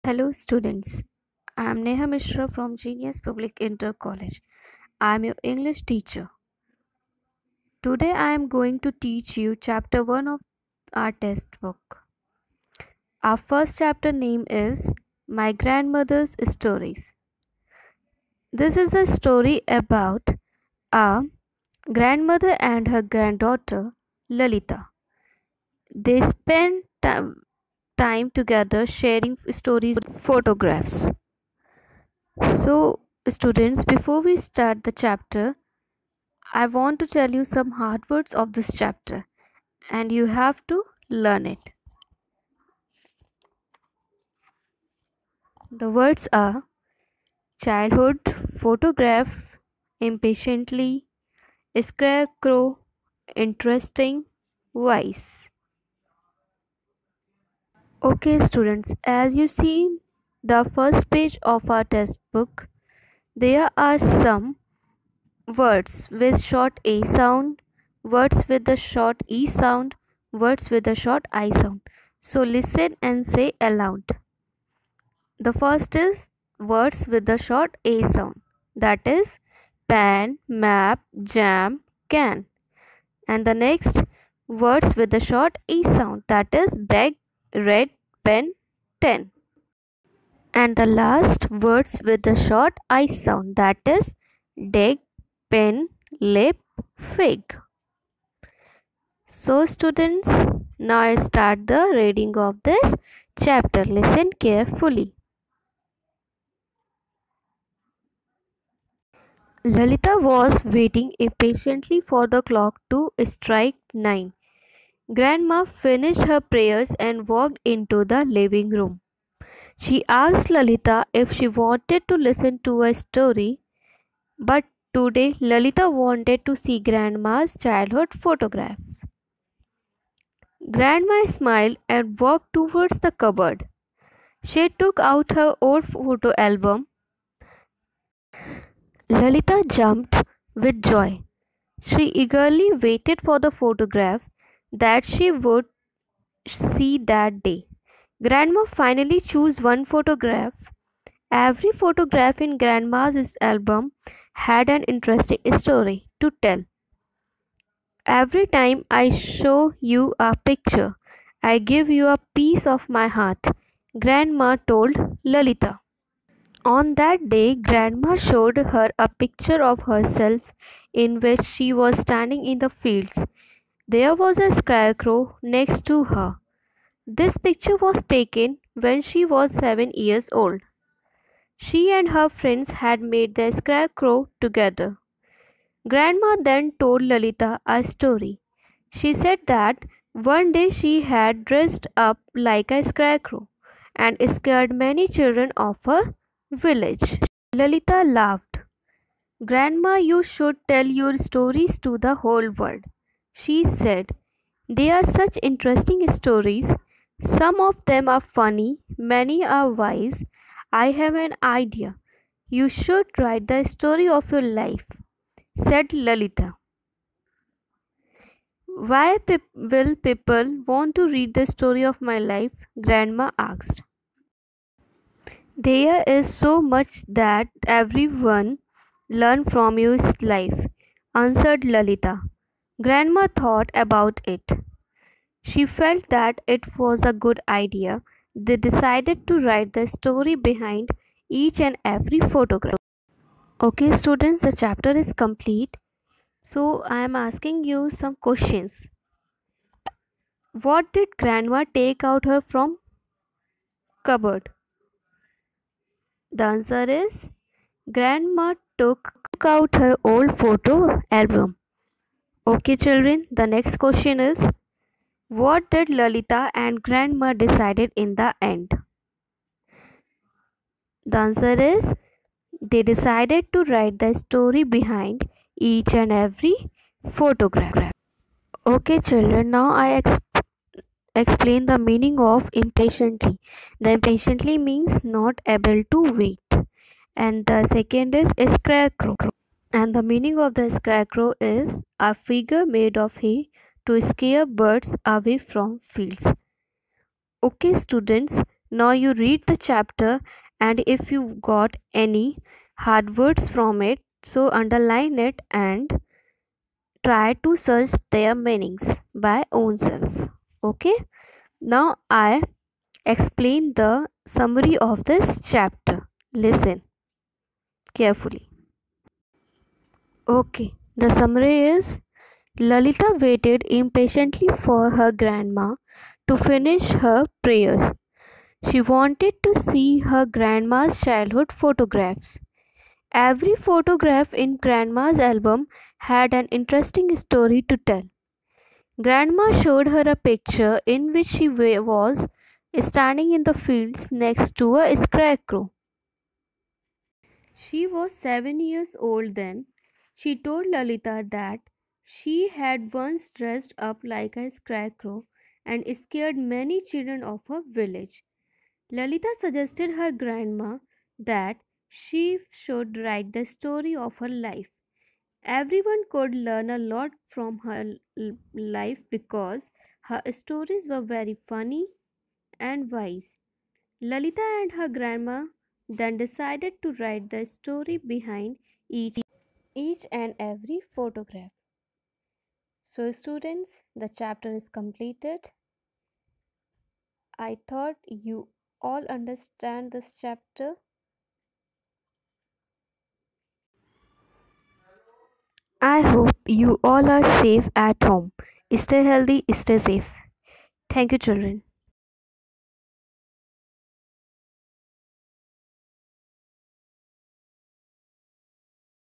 Hello students, I am Neha Mishra from Genius Public Inter College. I am your English teacher. Today I am going to teach you chapter 1 of our textbook. Our first chapter name is My Grandmother's Stories. This is a story about a grandmother and her granddaughter Lalita. They spend time together sharing stories and photographs. So, students, before we start the chapter, I want to tell you some hard words of this chapter, and you have to learn it. The words are childhood, photograph, impatiently, scarecrow, interesting, wise. Okay, students, as you see the first page of our textbook, there are some words with short A sound, words with the short E sound, words with the short I sound. So listen and say aloud. The first is words with the short A sound, that is pan, map, jam, can. And the next words with the short E sound, that is bag, red, pen, 10. And the last words with the short I sound, that is dig, pen, lip, fig. So students, now I start the reading of this chapter. Listen carefully. Lalita was waiting impatiently for the clock to strike 9. Grandma finished her prayers and walked into the living room. She asked Lalita if she wanted to listen to a story, but today Lalita wanted to see Grandma's childhood photographs. Grandma smiled and walked towards the cupboard. She took out her old photo album. Lalita jumped with joy. She eagerly waited for the photograph that she would see that day. Grandma finally chose one photograph. Every photograph in Grandma's album had an interesting story to tell. Every time I show you a picture, I give you a piece of my heart, Grandma told Lalita. On that day, Grandma showed her a picture of herself in which she was standing in the fields. There was a scarecrow next to her. This picture was taken when she was 7 years old. She and her friends had made the scarecrow together. Grandma then told Lalita a story. She said that one day she had dressed up like a scarecrow and scared many children of her village. Lalita laughed. Grandma, you should tell your stories to the whole world. She said, they are such interesting stories. Some of them are funny, many are wise. I have an idea. You should write the story of your life, said Lalita. Why will people want to read the story of my life? Grandma asked. There is so much that everyone learn from your life, answered Lalita. Grandma thought about it. She felt that it was a good idea. They decided to write the story behind each and every photograph. Okay, students, the chapter is complete. So, I am asking you some questions. What did Grandma take out her from cupboard? The answer is Grandma took out her old photo album. Okay, children, the next question is what did Lalita and Grandma decided in the end? The answer is they decided to write the story behind each and every photograph. Okay, children, now I explain the meaning of impatiently. The impatiently means not able to wait. And the second is scarecrow. And the meaning of the scarecrow is a figure made of hay to scare birds away from fields. Okay, students, Now you read the chapter, and if you got any hard words from it, so underline it and try to search their meanings by own self. Okay, now I explain the summary of this chapter. Listen carefully. Okay, the summary is: Lalita waited impatiently for her grandma to finish her prayers. She wanted to see her grandma's childhood photographs. Every photograph in grandma's album had an interesting story to tell. Grandma showed her a picture in which she was standing in the fields next to a scarecrow. She was 7 years old then. She told Lalita that she had once dressed up like a scarecrow and scared many children of her village. Lalita suggested her grandma that she should write the story of her life. Everyone could learn a lot from her life because her stories were very funny and wise. Lalita and her grandma then decided to write the story behind each and every photograph. So, students, the chapter is completed. I thought you all understand this chapter. I hope you all are safe at home. Stay healthy, stay safe. Thank you, children.